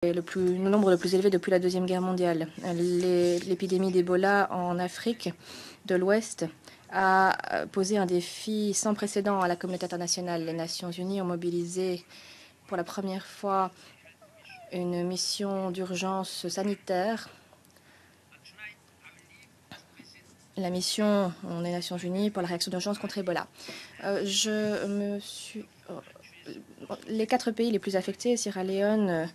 le nombre le plus élevé depuis la Deuxième Guerre mondiale. L'épidémie d'Ebola en Afrique de l'Ouest a posé un défi sans précédent à la communauté internationale. Les Nations Unies ont mobilisé pour la première fois une mission d'urgence sanitaire. La mission des Nations Unies pour la réaction d'urgence contre Ebola. Les 4 pays les plus affectés, Sierra Leone,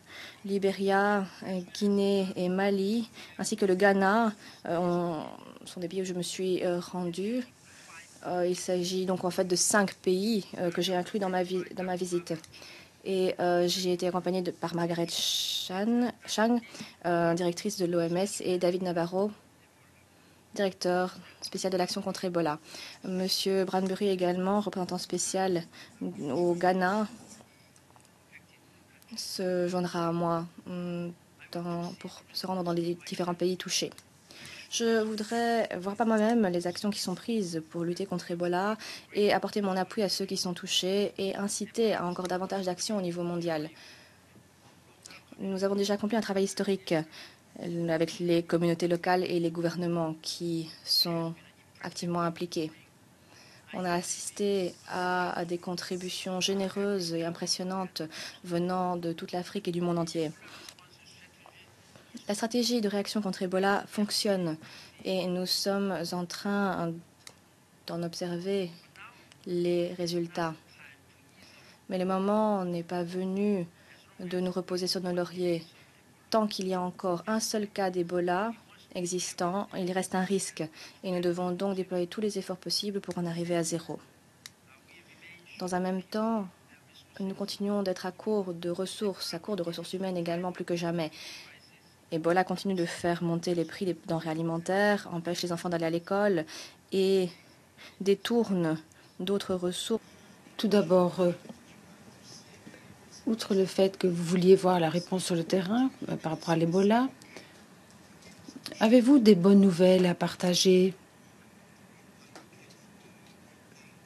Libéria, Guinée et Mali, ainsi que le Ghana, sont des pays où je me suis rendue. Il s'agit donc en fait de 5 pays que j'ai inclus dans ma visite. Et j'ai été accompagnée par Margaret Chang, directrice de l'OMS, et David Navarro, directeur spécial de l'action contre Ebola. Monsieur Branbury également, représentant spécial au Ghana, se joindra à moi pour se rendre dans les différents pays touchés. Je voudrais voir par moi-même les actions qui sont prises pour lutter contre Ebola et apporter mon appui à ceux qui sont touchés et inciter à encore davantage d'actions au niveau mondial. Nous avons déjà accompli un travail historique avec les communautés locales et les gouvernements qui sont activement impliqués. On a assisté à des contributions généreuses et impressionnantes venant de toute l'Afrique et du monde entier. La stratégie de réaction contre Ebola fonctionne et nous sommes en train d'en observer les résultats. Mais le moment n'est pas venu de nous reposer sur nos lauriers. Tant qu'il y a encore un seul cas d'Ebola existant, il reste un risque et nous devons donc déployer tous les efforts possibles pour en arriver à zéro. Dans un même temps, nous continuons d'être à court de ressources humaines également plus que jamais. Ebola continue de faire monter les prix des denrées alimentaires, empêche les enfants d'aller à l'école et détourne d'autres ressources. Tout d'abord, outre le fait que vous vouliez voir la réponse sur le terrain par rapport à l'Ebola, avez-vous des bonnes nouvelles à partager?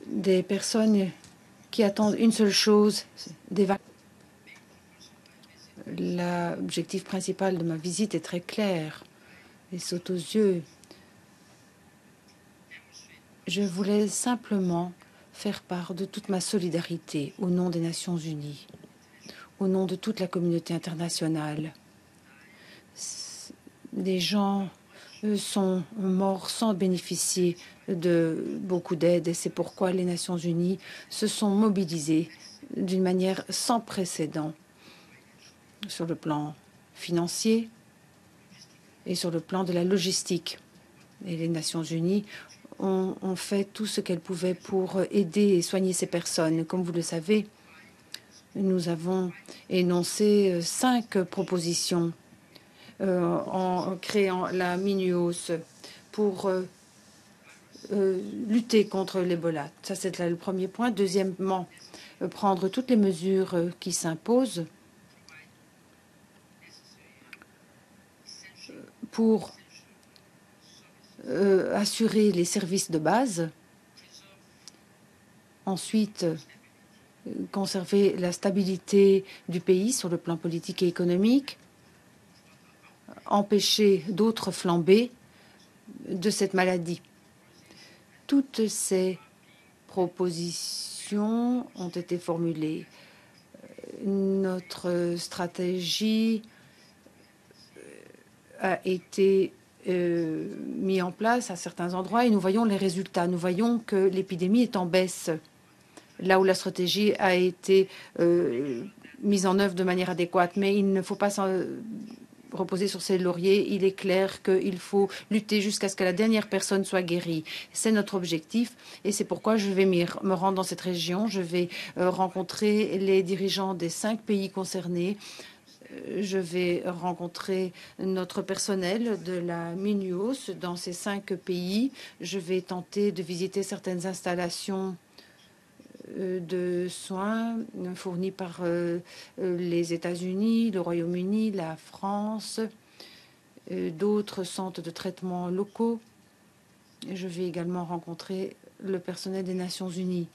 Des personnes qui attendent une seule chose, des vaccins. L'objectif principal de ma visite est très clair et saute aux yeux. Je voulais simplement faire part de toute ma solidarité au nom des Nations Unies, au nom de toute la communauté internationale. Des gens sont morts sans bénéficier de beaucoup d'aide et c'est pourquoi les Nations Unies se sont mobilisées d'une manière sans précédent sur le plan financier et sur le plan de la logistique. Et les Nations Unies ont fait tout ce qu'elles pouvaient pour aider et soigner ces personnes. Comme vous le savez, nous avons énoncé 5 propositions en créant la MINUOS pour lutter contre l'Ebola. Ça, c'est le premier point. Deuxièmement, prendre toutes les mesures qui s'imposent pour assurer les services de base. Ensuite, conserver la stabilité du pays sur le plan politique et économique, empêcher d'autres flambées de cette maladie. Toutes ces propositions ont été formulées. Notre stratégie a été mise en place à certains endroits et nous voyons les résultats. Nous voyons que l'épidémie est en baisse là où la stratégie a été mise en œuvre de manière adéquate. Mais il ne faut pas reposer sur ses lauriers. Il est clair qu'il faut lutter jusqu'à ce que la dernière personne soit guérie. C'est notre objectif et c'est pourquoi je vais me rendre dans cette région. Je vais rencontrer les dirigeants des 5 pays concernés. Je vais rencontrer notre personnel de la MINUOS dans ces 5 pays. Je vais tenter de visiter certaines installations de soins fournis par les États-Unis, le Royaume-Uni, la France, d'autres centres de traitement locaux. Je vais également rencontrer le personnel des Nations Unies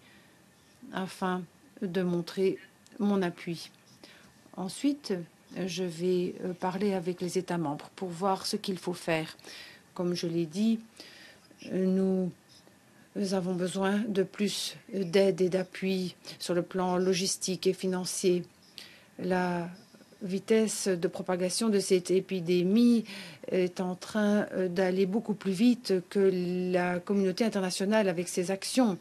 afin de montrer mon appui. Ensuite, je vais parler avec les États membres pour voir ce qu'il faut faire. Comme je l'ai dit, nous avons besoin de plus d'aide et d'appui sur le plan logistique et financier. La vitesse de propagation de cette épidémie est en train d'aller beaucoup plus vite que la communauté internationale avec ses actions.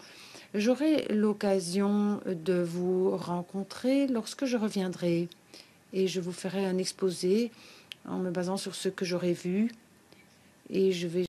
J'aurai l'occasion de vous rencontrer lorsque je reviendrai et je vous ferai un exposé en me basant sur ce que j'aurai vu et je vais